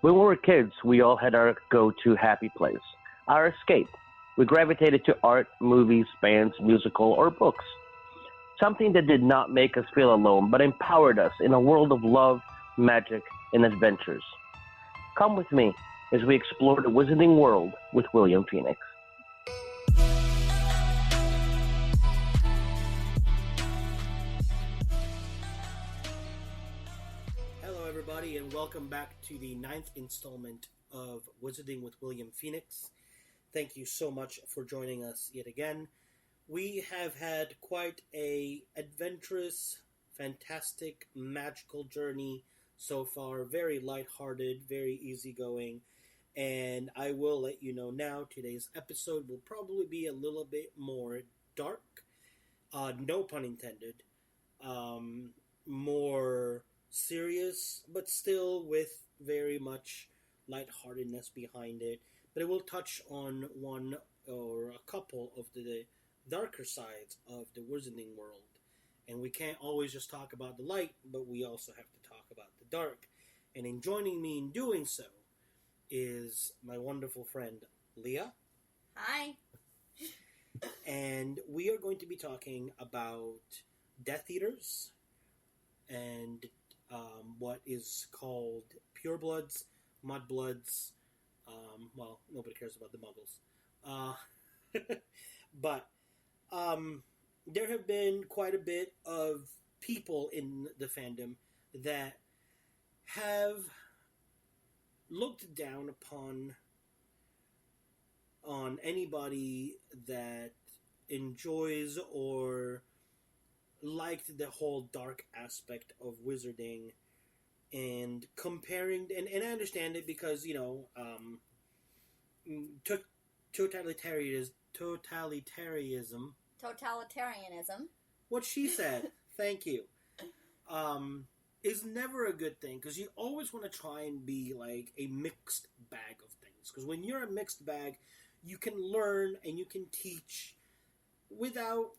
When we were kids, we all had our go-to happy place, our escape. We gravitated to art, movies, bands, musical, or books. Something that did not make us feel alone, but empowered us in a world of love, magic, and adventures. Come with me as we explore the wizarding world with William Phoenix. Hello, everybody, and welcome back to the 9th installment of Wizarding with William Phoenix. Thank you so much for joining us yet again. We have had quite a adventurous, fantastic, magical journey so far. Very lighthearted, very easygoing. And I will let you know now, today's episode will probably be a little bit more dark. No pun intended. More serious, but still with very much lightheartedness behind it. But it will touch on one or a couple of the darker sides of the wizarding world. And we can't always just talk about the light, but we also have to talk about the dark. And in joining me in doing so is my wonderful friend Leah. Hi. And we are going to be talking about Death Eaters and what is called purebloods, mudbloods. Well, nobody cares about the muggles. But there have been quite a bit of people in the fandom that have looked down upon on anybody that enjoys or liked the whole dark aspect of wizarding, and comparing, and I understand it because, you know, totalitarianism. What she said, thank you, is never a good thing, because you always want to try and be like a mixed bag of things. Because when you're a mixed bag, you can learn and you can teach without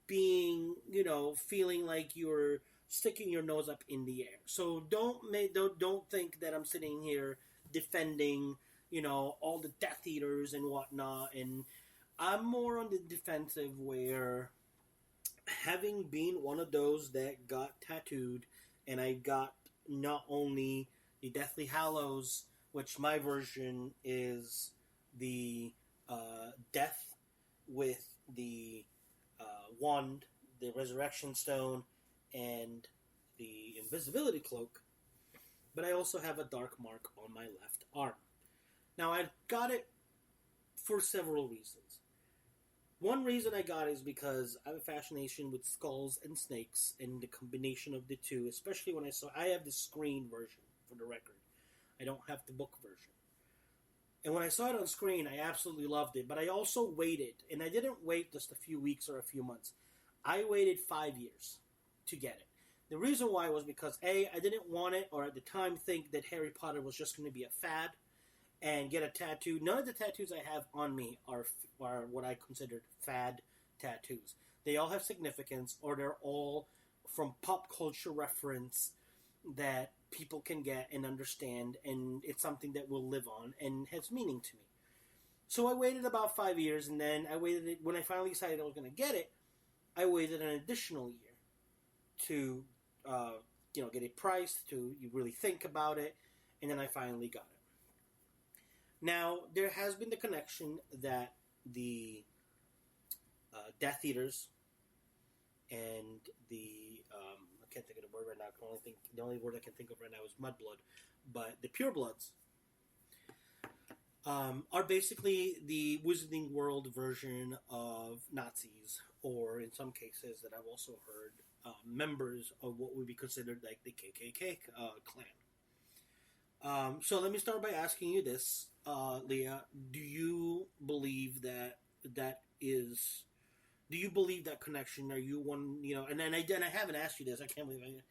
being, you know, feeling like you're sticking your nose up in the air. So don't think that I'm sitting here defending, you know, all the Death Eaters and whatnot. And I'm more on the defensive, where having been one of those that got tattooed, and I got not only the Deathly Hallows, which my version is the death with the wand, the resurrection stone, and the invisibility cloak, but I also have a dark mark on my left arm. Now, I got it for several reasons. One reason I got it is because I have a fascination with skulls and snakes, and the combination of the two, especially when I have the screen version, for the record. I don't have the book version. And when I saw it on screen, I absolutely loved it. But I also waited, and I didn't wait just a few weeks or a few months. I waited 5 years to get it. The reason why was because, A, I didn't want it, or at the time think that Harry Potter was just going to be a fad and get a tattoo. None of the tattoos I have on me are what I considered fad tattoos. They all have significance, or they're all from pop culture reference that people can get and understand, and it's something that will live on and has meaning to me. So I waited about 5 years, and then I waited, when I finally decided I was going to get it, I waited an additional year to, get it priced, to really think about it, and then I finally got it. Now, there has been the connection that the Death Eaters and the I can't think of the word right now. The only word I can think of right now is mudblood. But the purebloods are basically the Wizarding World version of Nazis, or in some cases that I've also heard, members of what would be considered like the KKK clan. So let me start by asking you this, Leah. Do you believe that is? Do you believe that connection? Are you one? And I haven't asked you this. I can't believe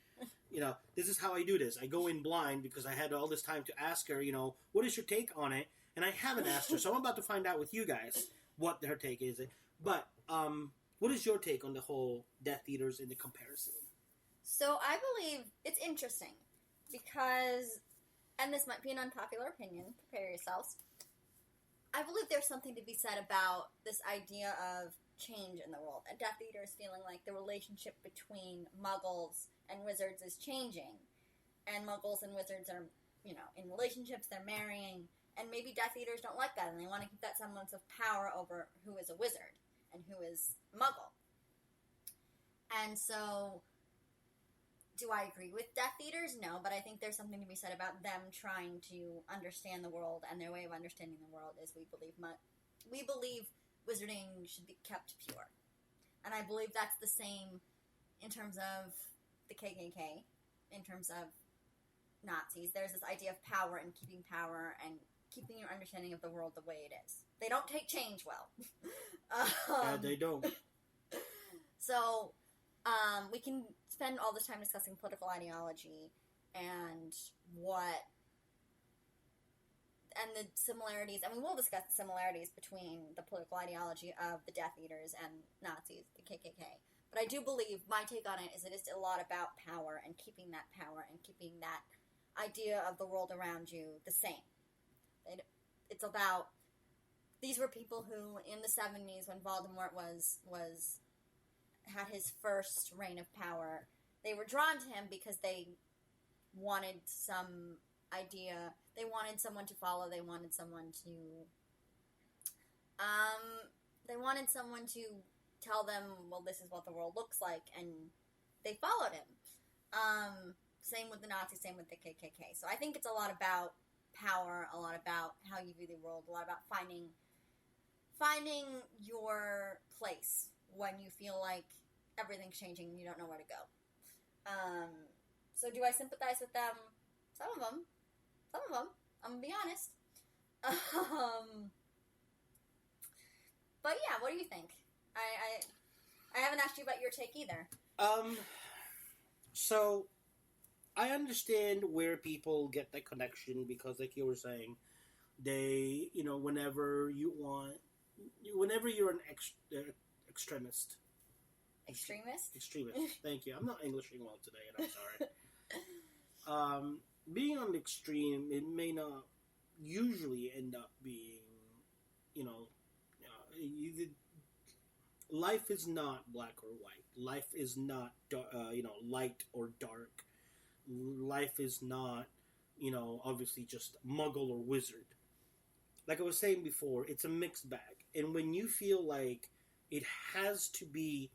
this is how I do this. I go in blind because I had all this time to ask her. What is your take on it? And I haven't asked her, so I'm about to find out with you guys what her take is. But what is your take on the whole Death Eaters in the comparison? So I believe it's interesting because and this might be an unpopular opinion, prepare yourselves, I believe there's something to be said about this idea of change in the world, and Death Eaters feeling like the relationship between Muggles and wizards is changing, and Muggles and wizards are, in relationships, they're marrying, and maybe Death Eaters don't like that, and they want to keep that semblance of power over who is a wizard and who is a Muggle. And so, do I agree with Death Eaters? No, but I think there's something to be said about them trying to understand the world, and their way of understanding the world is we believe wizarding should be kept pure. And I believe that's the same in terms of the KKK, in terms of Nazis. There's this idea of power and keeping your understanding of the world the way it is. They don't take change well. Yeah, they don't. So, we can spend all this time discussing political ideology and the similarities. I mean, we'll discuss the similarities between the political ideology of the Death Eaters and Nazis, the KKK. But I do believe, my take on it is a lot about power and keeping that power and keeping that idea of the world around you the same. It's about, these were people who, in the 70s, when Voldemort had his first reign of power, they were drawn to him because they wanted some idea, they wanted someone to follow, they wanted someone to tell them, well, this is what the world looks like, and they followed him. Same with the Nazis, same with the KKK. So I think it's a lot about power, a lot about how you view the world, a lot about finding your place when you feel like everything's changing and you don't know where to go. So do I sympathize with them? Some of them. I'm gonna be honest. But yeah, what do you think? I haven't asked you about your take either. So I understand where people get the connection because, like you were saying, they, whenever you're an extremist. Extremist? Thank you. I'm not Englishing well today, and I'm sorry. Being on the extreme, it may not usually end up being, life is not black or white. Life is not, light or dark. Life is not, obviously just Muggle or wizard. Like I was saying before, it's a mixed bag. And when you feel like it has to be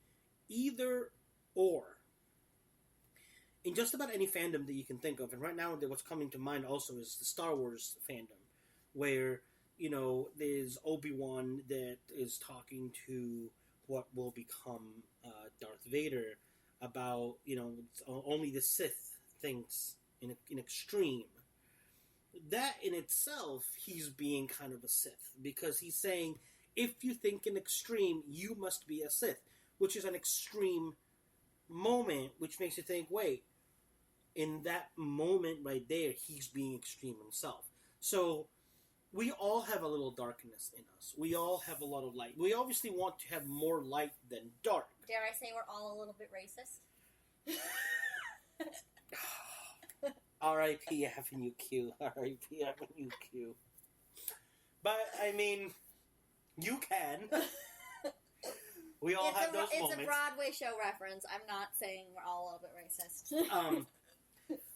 either or, in just about any fandom that you can think of, and right now what's coming to mind also is the Star Wars fandom, where, there's Obi-Wan that is talking to what will become Darth Vader about, only the Sith thinks in extreme. That in itself, he's being kind of a Sith, because he's saying, if you think in extreme, you must be a Sith, which is an extreme moment, which makes you think, wait, in that moment right there, he's being extreme himself. So, we all have a little darkness in us. We all have a lot of light. We obviously want to have more light than dark. Dare I say we're all a little bit racist? R.I.P. Avenue Q. R.I.P. Avenue Q. But, I mean, you can. We all have those moments. It's a Broadway show reference. I'm not saying we're all a little bit racist.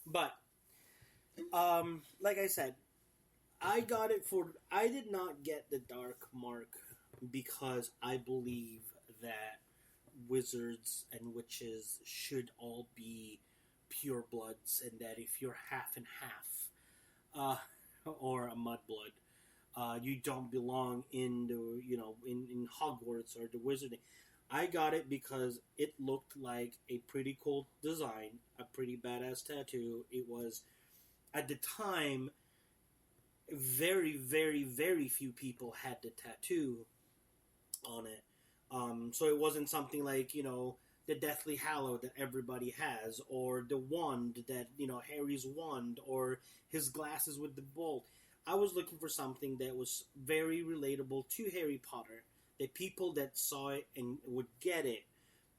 But, like I said, I did not get the dark mark because I believe that wizards and witches should all be purebloods, and that if you're half and half, or a mudblood, you don't belong in Hogwarts or the wizarding. I got it because it looked like a pretty cool design, a pretty badass tattoo. It was, at the time, very, very, very few people had the tattoo on it. So it wasn't something like, the Deathly Hallow that everybody has, or the wand that, Harry's wand, or his glasses with the bolt. I was looking for something that was very relatable to Harry Potter, that people that saw it and would get it,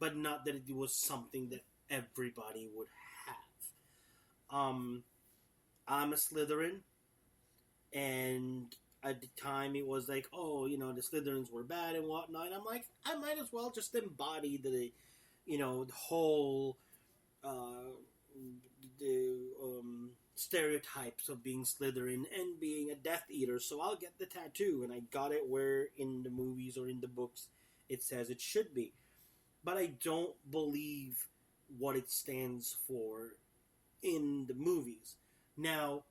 but not that it was something that everybody would have. I'm a Slytherin, and at the time it was like, oh, the Slytherins were bad and whatnot. And I'm like, I might as well just embody the whole the stereotypes of being Slytherin and being a Death Eater. So I'll get the tattoo, and I got it where in the movies or in the books it says it should be. But I don't believe what it stands for in the movies. Now,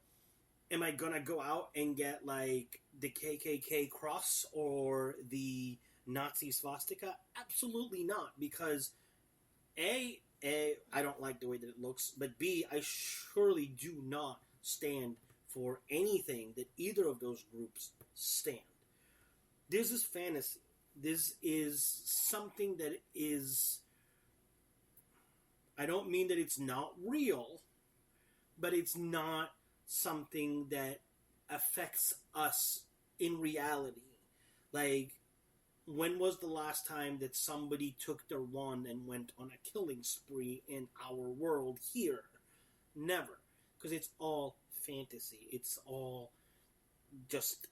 am I gonna go out and get like the KKK cross or the Nazi swastika? Absolutely not, because A, I don't like the way that it looks, but B, I surely do not stand for anything that either of those groups stand. This is fantasy. This is something that is... I don't mean that it's not real, but it's not something that affects us in reality. Like, when was the last time that somebody took their wand and went on a killing spree in our world here? Never. Because it's all fantasy. It's all just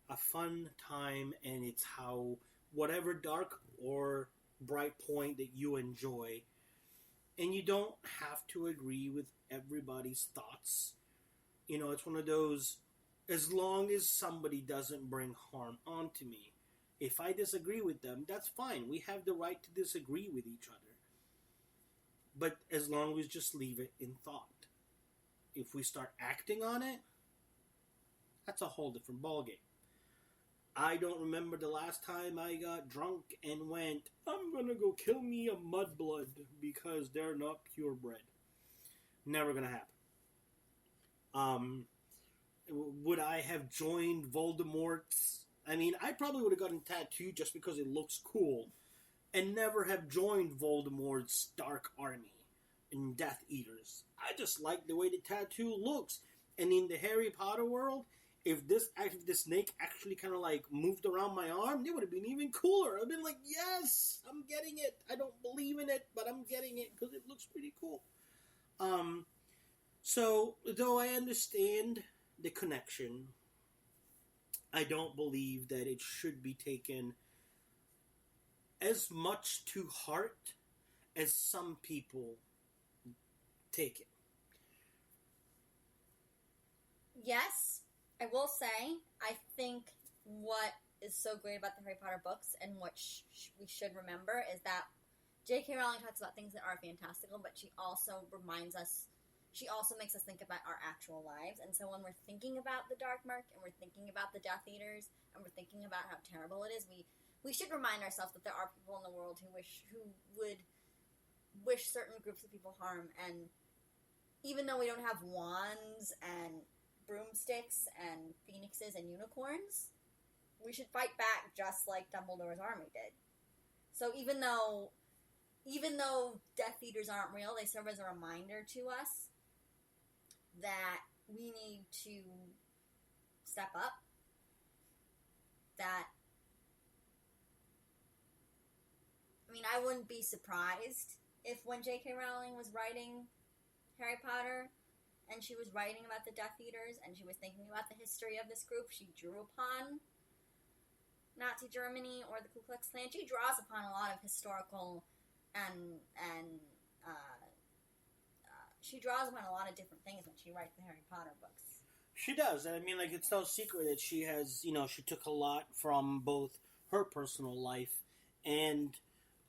a fun time, and it's how whatever dark or bright point that you enjoy, and you don't have to agree with everybody's thoughts. It's one of those, as long as somebody doesn't bring harm onto me. If I disagree with them, that's fine. We have the right to disagree with each other. But as long as we just leave it in thought. If we start acting on it, that's a whole different ballgame. I don't remember the last time I got drunk and went, I'm gonna go kill me a mudblood because they're not purebred. Never gonna happen. Would I have joined Voldemort's... I probably would have gotten tattooed just because it looks cool, and never have joined Voldemort's Dark Army in Death Eaters. I just like the way the tattoo looks. And in the Harry Potter world, if this snake actually kind of like moved around my arm, it would have been even cooler. I've been like, yes, I'm getting it. I don't believe in it, but I'm getting it because it looks pretty cool. So, though I understand the connection, I don't believe that it should be taken as much to heart as some people take it. Yes, I will say, I think what is so great about the Harry Potter books and what we should remember is that J.K. Rowling talks about things that are fantastical, but she also makes us think about our actual lives. And so when we're thinking about the Dark Mark and we're thinking about the Death Eaters and we're thinking about how terrible it is, we should remind ourselves that there are people in the world who would wish certain groups of people harm. And even though we don't have wands and broomsticks and phoenixes and unicorns, we should fight back just like Dumbledore's army did. So even though Death Eaters aren't real, they serve as a reminder to us that we need to step up, that, I wouldn't be surprised if when J.K. Rowling was writing Harry Potter and she was writing about the Death Eaters and she was thinking about the history of this group, she drew upon Nazi Germany or the Ku Klux Klan. She draws upon a lot of historical and she draws upon a lot of different things when she writes the Harry Potter books. She does. It's no secret that she has, she took a lot from both her personal life and,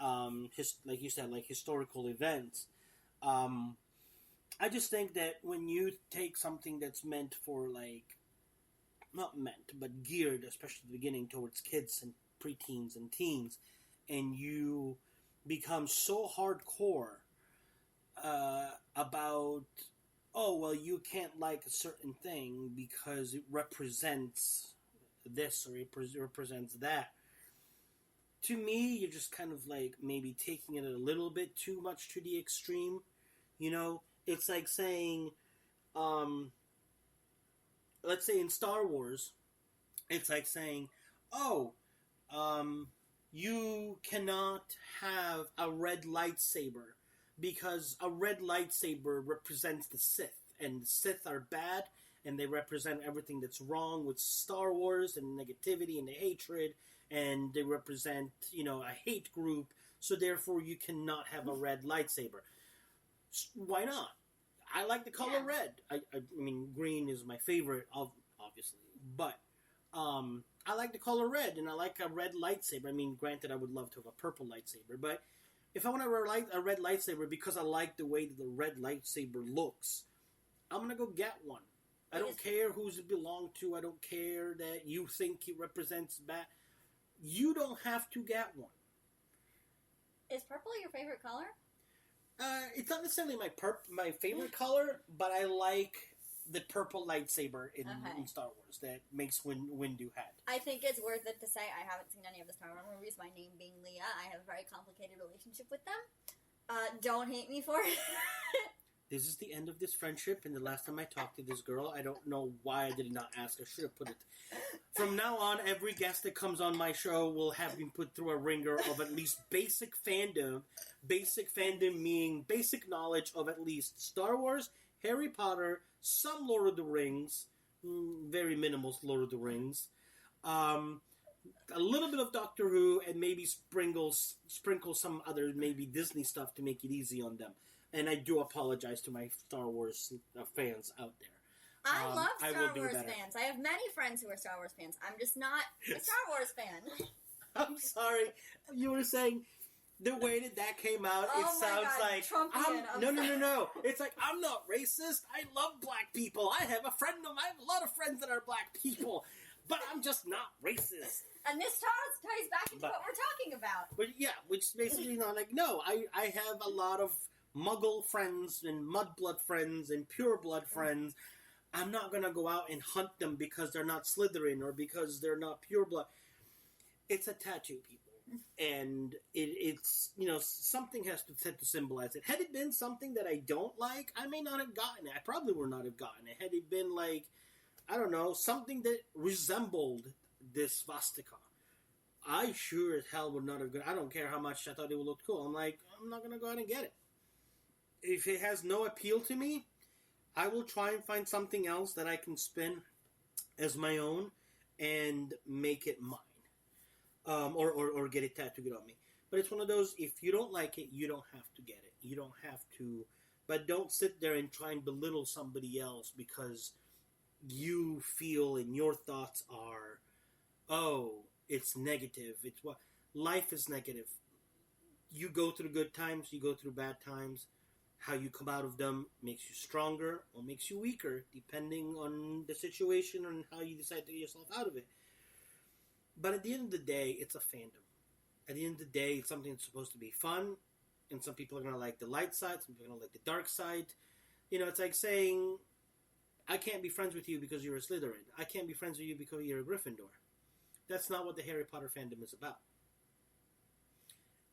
like you said, like historical events. I just think that when you take something that's meant for, not meant, but geared, especially at the beginning, towards kids and preteens and teens, and you become so hardcore about, you can't like a certain thing because it represents this or it represents that. To me, you're just kind of maybe taking it a little bit too much to the extreme. It's like saying, let's say in Star Wars, it's like saying, you cannot have a red lightsaber because a red lightsaber represents the Sith, and the Sith are bad, and they represent everything that's wrong with Star Wars and negativity and the hatred, and they represent, a hate group, so therefore you cannot have a red lightsaber. Why not? I like the color red. I mean, green is my favorite, obviously, but I like the color red, and I like a red lightsaber. I mean, granted, I would love to have a purple lightsaber, but if I want a red lightsaber because I like the way the red lightsaber looks, I'm going to go get one. I don't care whose it belongs to. I don't care that you think it represents bad. You don't have to get one. Is purple your favorite color? It's not necessarily my favorite color, but I like the purple lightsaber in Star Wars that Mace Windu had. I think it's worth it to say I haven't seen any of the Star Wars movies. My name being Leah, I have a very complicated relationship with them. Don't hate me for it. This is the end of this friendship, and the last time I talked to this girl, I don't know why I did not ask. I should have put it. From now on, every guest that comes on my show will have been put through a ringer of at least basic fandom. Basic fandom meaning basic knowledge of at least Star Wars, Harry Potter, some Lord of the Rings, very minimal Lord of the Rings, a little bit of Doctor Who, and maybe sprinkle some other maybe Disney stuff to make it easy on them. And I do apologize to my Star Wars fans out there. I love Star Wars fans. I have many friends who are Star Wars fans. I'm just not a Star Wars fan. I'm sorry. You were saying the way that came out, it sounds like No. It's like, I'm not racist. I love black people. I have a lot of friends that are black people, but I'm just not racist. And this ties back into what we're talking about. But yeah, which basically I have a lot of Muggle friends and mudblood friends and pureblood friends. I'm not going to go out and hunt them because they're not Slytherin or because they're not pureblood. It's a tattoo, people. And it's, something has to symbolize it. Had it been something that I don't like, I may not have gotten it. I probably would not have gotten it. Had it been like, I don't know, something that resembled this swastika, I sure as hell would not have gotten it. I don't care how much I thought it would look cool. I'm like, I'm not going to go out and get it. If it has no appeal to me, I will try and find something else that I can spin as my own and make it mine. Or get it tattooed on me. But it's one of those, if you don't like it, you don't have to get it. You don't have to. But don't sit there and try and belittle somebody else because you feel and your thoughts are, oh, it's negative. It's what life is negative. You go through good times, you go through bad times. How you come out of them makes you stronger or makes you weaker, depending on the situation and how you decide to get yourself out of it. But at the end of the day, it's a fandom. At the end of the day, it's something that's supposed to be fun, and some people are going to like the light side, some people are going to like the dark side. It's like saying, I can't be friends with you because you're a Slytherin. I can't be friends with you because you're a Gryffindor. That's not what the Harry Potter fandom is about.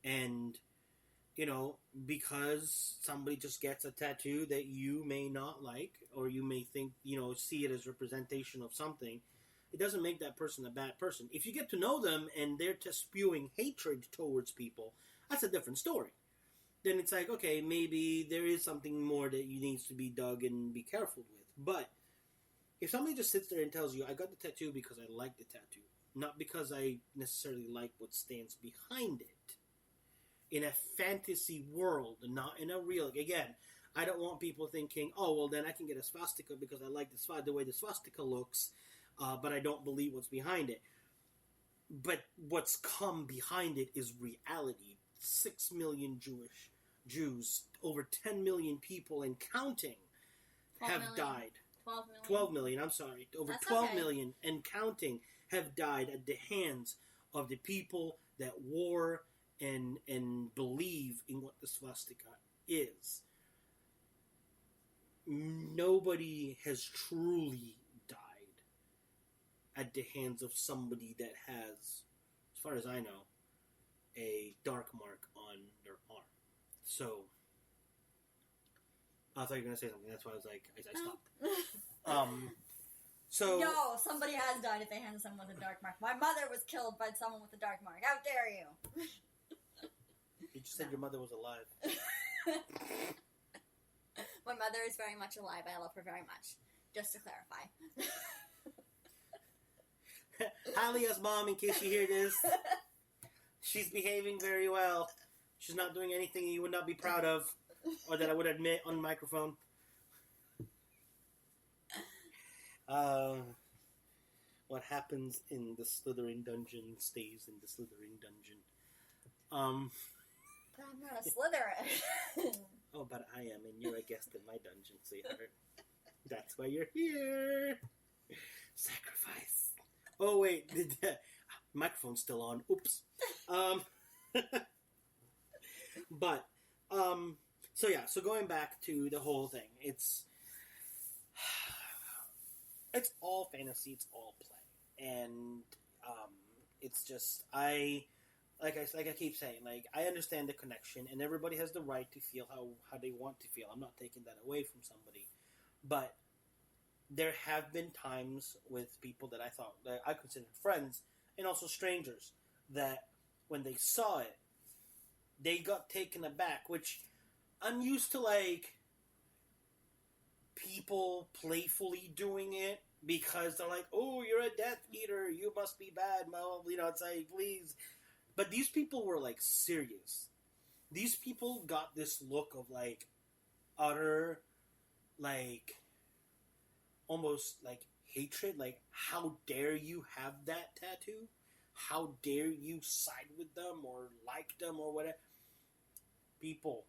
And because somebody just gets a tattoo that you may not like, or you may think, see it as representation of something, it doesn't make that person a bad person. If you get to know them and they're just spewing hatred towards people, that's a different story. Then it's like, okay, maybe there is something more that needs to be dug and be careful with. But if somebody just sits there and tells you, I got the tattoo because I like the tattoo, not because I necessarily like what stands behind it, in a fantasy world, not in a real... Again, I don't want people thinking, oh, well, then I can get a swastika because I like the way the swastika looks, but I don't believe what's behind it. But what's come behind it is reality. 6 million Jews, over 10 million people and counting have died. 12 million. 12 million, I'm sorry. Over That's 12 okay. million and counting have died at the hands of the people that wore and believe in what the swastika is. Nobody has truly died at the hands of somebody that has, as far as I know, a dark mark on their arm. So, I thought you were going to say something. That's why I was like, I stopped. No, somebody has died at the hands of someone with a dark mark. My mother was killed by someone with a dark mark. How dare you? You just said your mother was alive. My mother is very much alive. I love her very much. Just to clarify. Hi, Leah's mom, in case you hear this. She's behaving very well. She's not doing anything you would not be proud of, or that I would admit on the microphone. What happens in the Slytherin dungeon stays in the Slytherin dungeon. But I'm not a Slytherin. Oh, but I am, and you're a guest in my dungeon, sweetheart. That's why you're here. Sacrifice. Oh, wait. The microphone's still on. Oops. But, so yeah, so going back to the whole thing, it's all fantasy, it's all play, and, it's just, like I keep saying, like, I understand the connection, and everybody has the right to feel how they want to feel. I'm not taking that away from somebody, but there have been times with people that I considered friends, and also strangers, that when they saw it, they got taken aback, which I'm used to, like, people playfully doing it because they're like, oh, you're a Death Eater, you must be bad, it's like, please. But these people were, like, serious. These people got this look of, like, utter, like, almost, like, hatred. Like, how dare you have that tattoo? How dare you side with them or like them or whatever? People,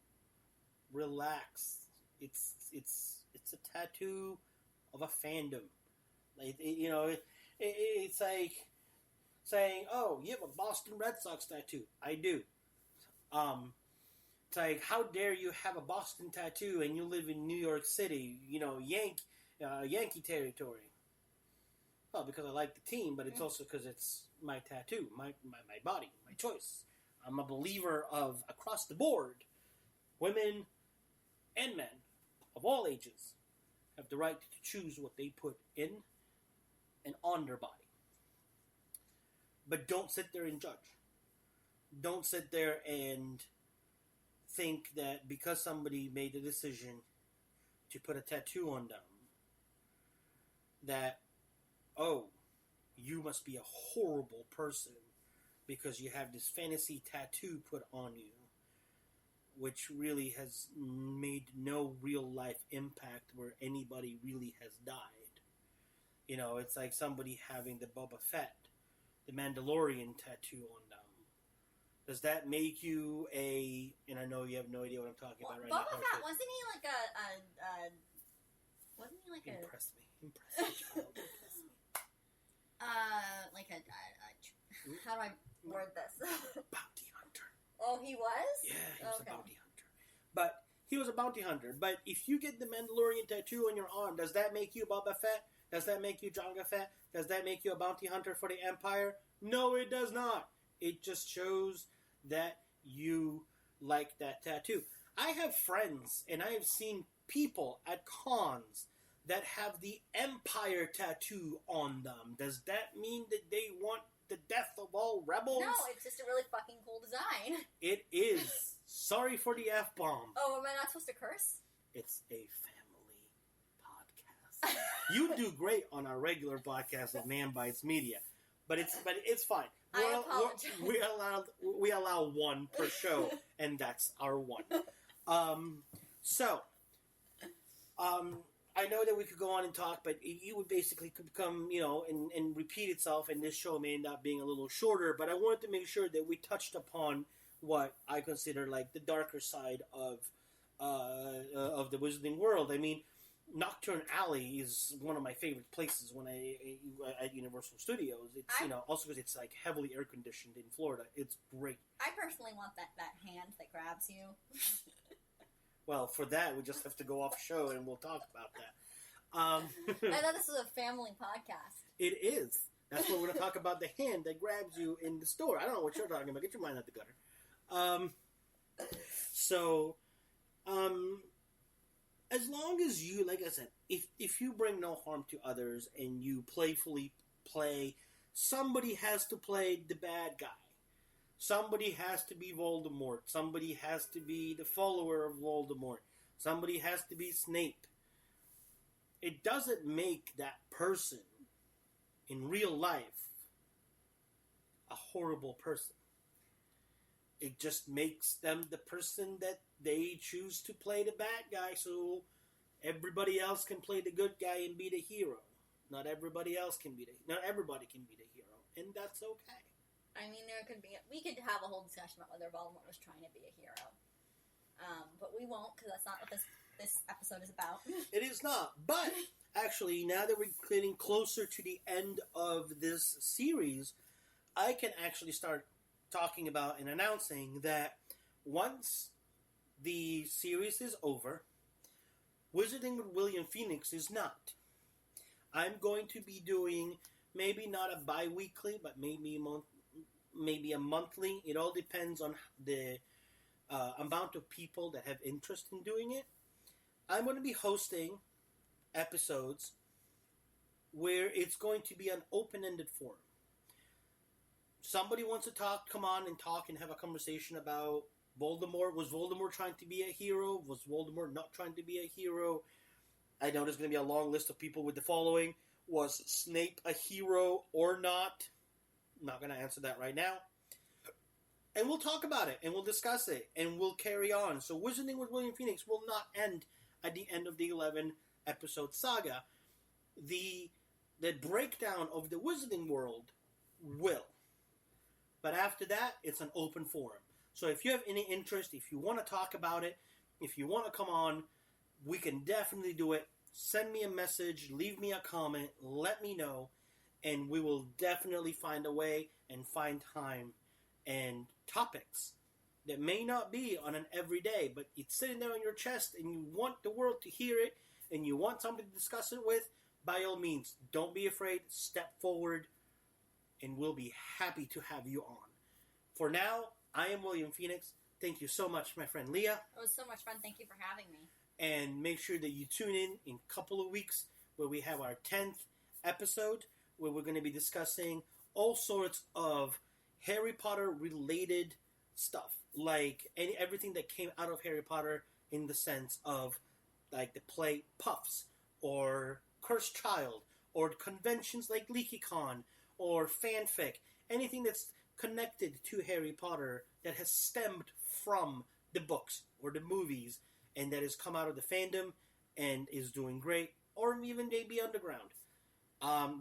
relax. It's a tattoo of a fandom. Like, it's like saying, oh, you have a Boston Red Sox tattoo. I do. It's like, how dare you have a Boston tattoo and you live in New York City, Yankee territory. Well, because I like the team, but it's also because it's my tattoo, my body, my choice. I'm a believer of, across the board, women and men of all ages have the right to choose what they put in and on their body. But don't sit there and judge. Don't sit there and think that because somebody made a decision to put a tattoo on them, that, oh, you must be a horrible person because you have this fantasy tattoo put on you, which really has made no real life impact where anybody really has died. It's like somebody having the Boba Fett, the Mandalorian tattoo on them. Does that make you and I know you have no idea what I'm talking about right now. Boba Fett, wasn't he like a Impress me, child. Impress me. How do I word this? Bounty hunter. Oh, he was? Yeah, he was a bounty hunter. But he was a bounty hunter. But if you get the Mandalorian tattoo on your arm, does that make you Boba Fett? Does that make you Jango Fett? Does that make you a bounty hunter for the Empire? No, it does not. It just shows that you like that tattoo. I have friends, and I have seen people at cons that have the Empire tattoo on them. Does that mean that they want the death of all rebels? No, it's just a really fucking cool design. It is. Sorry for the F-bomb. Oh, am I not supposed to curse? It's a family podcast. You do great on our regular podcast of manbitesmedia, but it's fine. I apologize. We allow one per show, and that's our one. I know that we could go on and talk, but it would basically become, and repeat itself, and this show may end up being a little shorter, but I wanted to make sure that we touched upon what I consider, like, the darker side of the Wizarding World. I mean, Nocturne Alley is one of my favorite places when at Universal Studios. It's, also because it's, like, heavily air-conditioned in Florida. It's great. I personally want that hand that grabs you. Well, for that, we just have to go off show and we'll talk about that. I thought this was a family podcast. It is. That's what we're going to talk about, the hand that grabs you in the store. I don't know what you're talking about. Get your mind out the gutter. As long as you, like I said, if you bring no harm to others and you playfully play, somebody has to play the bad guy. Somebody has to be Voldemort. Somebody has to be the follower of Voldemort. Somebody has to be Snape. It doesn't make that person in real life a horrible person. It just makes them the person that they choose to play the bad guy, so everybody else can play the good guy and be the hero. Not everybody can be the hero, and that's okay. I mean, we could have a whole discussion about whether Voldemort was trying to be a hero, but we won't, because that's not what this episode is about. It is not, but actually, now that we're getting closer to the end of this series, I can actually start talking about and announcing that once the series is over, Wizarding with Williamphoenix is not. I'm going to be doing maybe not a bi-weekly, but maybe a monthly. It all depends on the amount of people that have interest in doing it. I'm going to be hosting episodes where it's going to be an open-ended forum. Somebody wants to come on and talk and have a conversation about Voldemort. Was Voldemort trying to be a hero? Was Voldemort not trying to be a hero? I know there's going to be a long list of people with the following. Was Snape a hero or not? I'm not going to answer that right now. And we'll talk about it, and we'll discuss it, and we'll carry on. So Wizarding with Williamphoenix will not end at the end of the 11-episode saga. The breakdown of the Wizarding World will. But after that, it's an open forum. So if you have any interest, if you want to talk about it, if you want to come on, we can definitely do it. Send me a message, leave me a comment, let me know, and we will definitely find a way and find time and topics that may not be on an everyday, but it's sitting there on your chest and you want the world to hear it and you want somebody to discuss it with, by all means, don't be afraid, step forward, and we'll be happy to have you on. For now, I am Williamphoenix. Thank you so much, my friend Leah. It was so much fun. Thank you for having me. And make sure that you tune in a couple of weeks where we have our 10th episode where we're going to be discussing all sorts of Harry Potter related stuff. Like everything that came out of Harry Potter in the sense of like the play Puffs or Cursed Child or conventions like LeakyCon or fanfic. Anything that's connected to Harry Potter that has stemmed from the books or the movies and that has come out of the fandom and is doing great, or even maybe underground.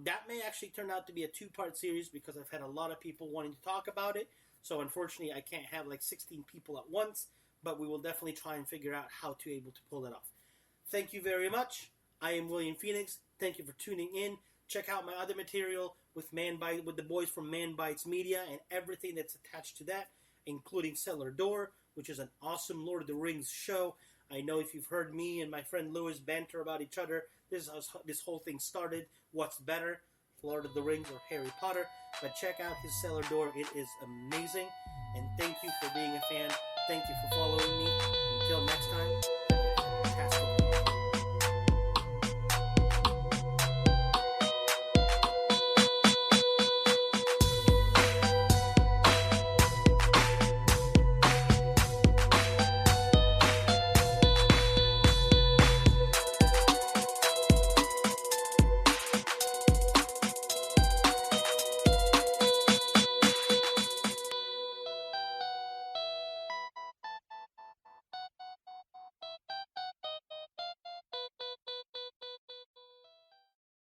That may actually turn out to be a 2-part series because I've had a lot of people wanting to talk about it. So unfortunately, I can't have like 16 people at once, but we will definitely try and figure out how to able to pull it off. Thank you very much. I am Williamphoenix. Thank you for tuning in. Check out my other material with the boys from manbitesmedia and everything that's attached to that, including Cellar Door, which is an awesome Lord of the Rings show. I know if you've heard me and my friend Lewis banter about each other, this is how this whole thing started. What's better, Lord of the Rings or Harry Potter? But check out his Cellar Door. It is amazing. And thank you for being a fan. Thank you for following me. Until next time.